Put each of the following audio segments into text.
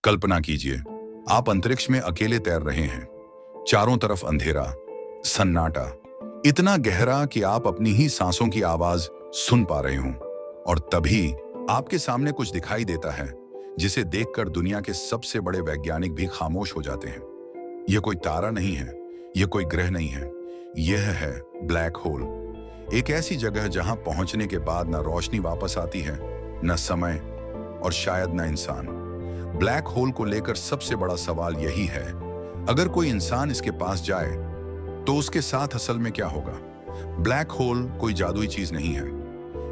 कल्पना कीजिए, आप अंतरिक्ष में अकेले तैर रहे हैं। चारों तरफ अंधेरा, सन्नाटा, इतना गहरा कि आप अपनी ही सांसों की आवाज सुन पा रहे हों। और तभी आपके सामने कुछ दिखाई देता है जिसे देखकर दुनिया के सबसे बड़े वैज्ञानिक भी खामोश हो जाते हैं। यह कोई तारा नहीं है, यह कोई ग्रह नहीं है, यह है ब्लैक होल। एक ऐसी जगह जहां पहुंचने के बाद न रोशनी वापस आती है, न समय और शायद न इंसान। ब्लैक होल को लेकर सबसे बड़ा सवाल यही है, अगर कोई इंसान इसके पास जाए तो उसके साथ असल में क्या होगा। ब्लैक होल कोई जादुई चीज नहीं है।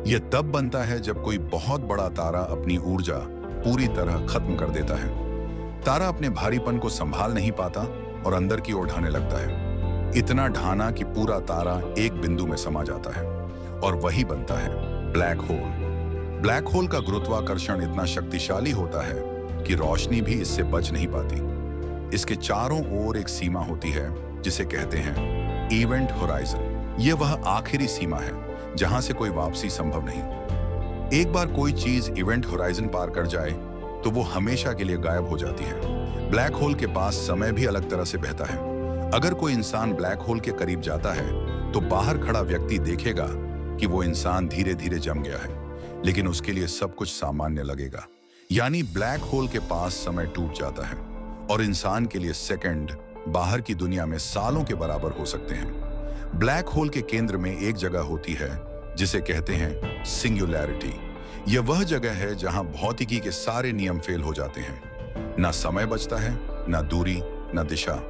यह तब बनता है जब कोई बहुत बड़ा तारा अपनी ऊर्जा पूरी तरह खत्म कर देता है। तारा अपने भारीपन को संभाल नहीं पाता और अंदर की ओर ढाने लगता है, इतना ढाना कि पूरा तारा एक बिंदु में समा जाता है और वही बनता है ब्लैक होल। ब्लैक होल का गुरुत्वाकर्षण इतना शक्तिशाली होता है कि रोशनी भी इससे बच नहीं पाती। इसके चारों ओर एक सीमा होती है जिसे कहते हैं इवेंट होराइजन। यह वह आखिरी सीमा है जहां से कोई वापसी संभव नहीं। एक बार कोई चीज इवेंट होराइजन पार कर जाए तो वो हमेशा के लिए गायब हो जाती है। ब्लैक होल के पास समय भी अलग तरह से बहता है। अगर कोई इंसान ब्लैक होल के करीब जाता है तो बाहर खड़ा व्यक्ति देखेगा कि वो इंसान धीरे धीरे जम गया है, लेकिन उसके लिए सब कुछ सामान्य लगेगा। यानी ब्लैक होल के पास समय टूट जाता है और इंसान के लिए सेकंड बाहर की दुनिया में सालों के बराबर हो सकते हैं। ब्लैक होल के केंद्र में एक जगह होती है जिसे कहते हैं सिंगुलैरिटी। यह वह जगह है जहां भौतिकी के सारे नियम फेल हो जाते हैं। ना समय बचता है, ना दूरी, ना दिशा।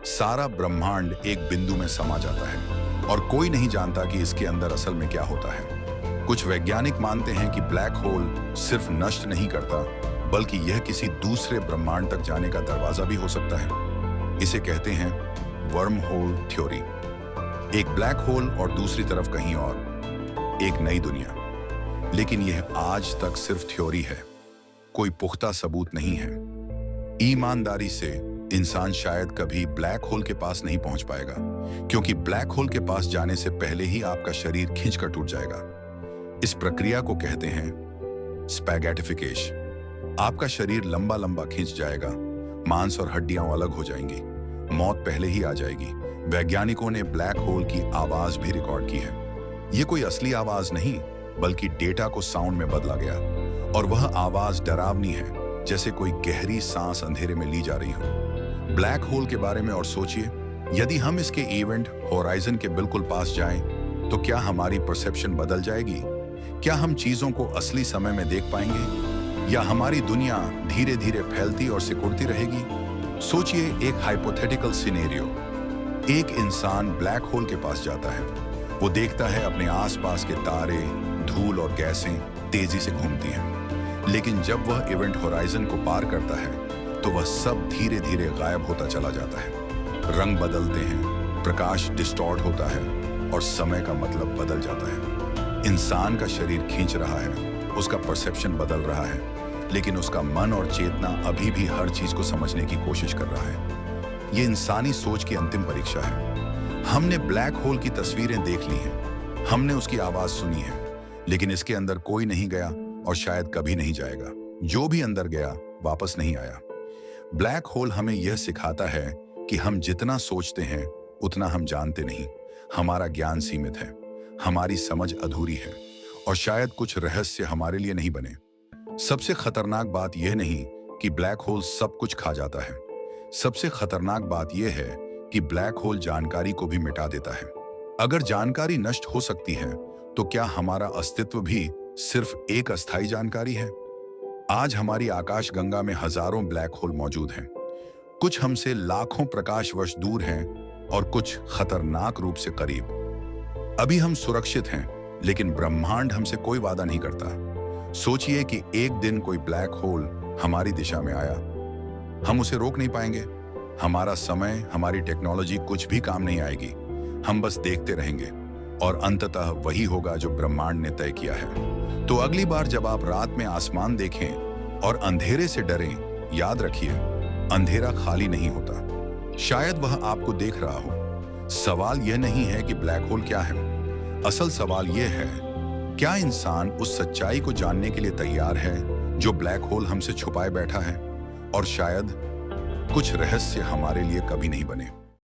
सारा ब्रह्मांड एक बिंदु में समा जाता है और कोई नहीं जानता कि इसके अंदर असल में क्या होता है। कुछ वैज्ञानिक मानते हैं कि ब्लैक होल सिर्फ नष्ट नहीं करता, बल्कि यह किसी दूसरे ब्रह्मांड तक जाने का दरवाजा भी हो सकता है। इसे कहते हैं वर्म होल थ्योरी। एक ब्लैक होल और दूसरी तरफ कहीं और एक नई दुनिया। लेकिन यह आज तक सिर्फ थ्योरी है, कोई पुख्ता सबूत नहीं है। ईमानदारी से इंसान शायद कभी ब्लैक होल के पास नहीं पहुंच पाएगा, क्योंकि ब्लैक होल के पास जाने से पहले ही आपका शरीर खींचकर टूट जाएगा। इस प्रक्रिया को कहते हैं स्पैगेटिफिकेशन। आपका शरीर लंबा लंबा खींच जाएगा, मांस और हड्डियां अलग हो जाएंगी, मौत पहले ही आ जाएगी। वैज्ञानिकों ने ब्लैक होल की आवाज भी रिकॉर्ड की है। यह कोई असली आवाज नहीं, बल्कि डेटा को साउंड में बदला गया, और वह आवाज डरावनी है, जैसे कोई गहरी सांस अंधेरे में ली जा रही हो। ब्लैक होल के बारे में और सोचिए, यदि हम इसके इवेंट होराइजन के बिल्कुल पास जाएं, तो क्या हमारी परसेप्शन बदल जाएगी? क्या हम चीजों को असली समय में देख पाएंगे, या हमारी दुनिया धीरे धीरे फैलती और सिकुड़ती रहेगी? सोचिए एक हाइपोथेटिकल सिनेरियो। एक इंसान ब्लैक होल के पास जाता है। वो देखता है अपने आसपास के तारे, धूल और गैसें तेजी से घूमती हैं। लेकिन जब वह इवेंट होराइजन को पार करता है तो वह सब धीरे धीरे गायब होता चला जाता है। रंग बदलते हैं, प्रकाश डिस्टॉर्ट होता है और समय का मतलब बदल जाता है। इंसान का शरीर खींच रहा है, उसका परसेप्शन बदल रहा है, लेकिन उसका मन और चेतना अभी भी हर चीज को समझने की कोशिश कर रहा है। ये इंसानी सोच की अंतिम परीक्षा है। हमने ब्लैक होल की तस्वीरें देख ली हैं, हमने उसकी आवाज सुनी है, लेकिन इसके अंदर कोई नहीं गया और शायद कभी नहीं जाएगा। जो भी अंदर गया वापस नहीं आया। ब्लैक होल हमें यह सिखाता है कि हम जितना सोचते हैं उतना हम जानते नहीं। हमारा ज्ञान सीमित है, हमारी समझ अधूरी है, और शायद कुछ रहस्य हमारे लिए नहीं बने। सबसे खतरनाक बात यह नहीं कि ब्लैक होल सब कुछ खा जाता है। सबसे खतरनाक बात यह है कि ब्लैक होल जानकारी को भी मिटा देता है। अगर जानकारी नष्ट हो सकती है तो क्या हमारा अस्तित्व भी सिर्फ एक अस्थायी जानकारी है? आज हमारी आकाश गंगा में हजारों ब्लैक होल मौजूद हैं। कुछ हमसे लाखों प्रकाश वर्ष दूर हैं और कुछ खतरनाक रूप से करीब। अभी हम सुरक्षित हैं, लेकिन ब्रह्मांड हमसे कोई वादा नहीं करता। सोचिए कि एक दिन कोई ब्लैक होल हमारी दिशा में आया, हम उसे रोक नहीं पाएंगे। हमारा समय, हमारी टेक्नोलॉजी कुछ भी काम नहीं आएगी। हम बस देखते रहेंगे और अंततः वही होगा जो ब्रह्मांड ने तय किया है। तो अगली बार जब आप रात में आसमान देखें और अंधेरे से डरें, याद रखिए, अंधेरा खाली नहीं होता। शायद वह आपको देख रहा हो। सवाल यह नहीं है कि ब्लैक होल क्या है, असल सवाल यह है, क्या इंसान उस सच्चाई को जानने के लिए तैयार है जो ब्लैक होल हमसे छुपाए बैठा है? और शायद कुछ रहस्य हमारे लिए कभी नहीं बने।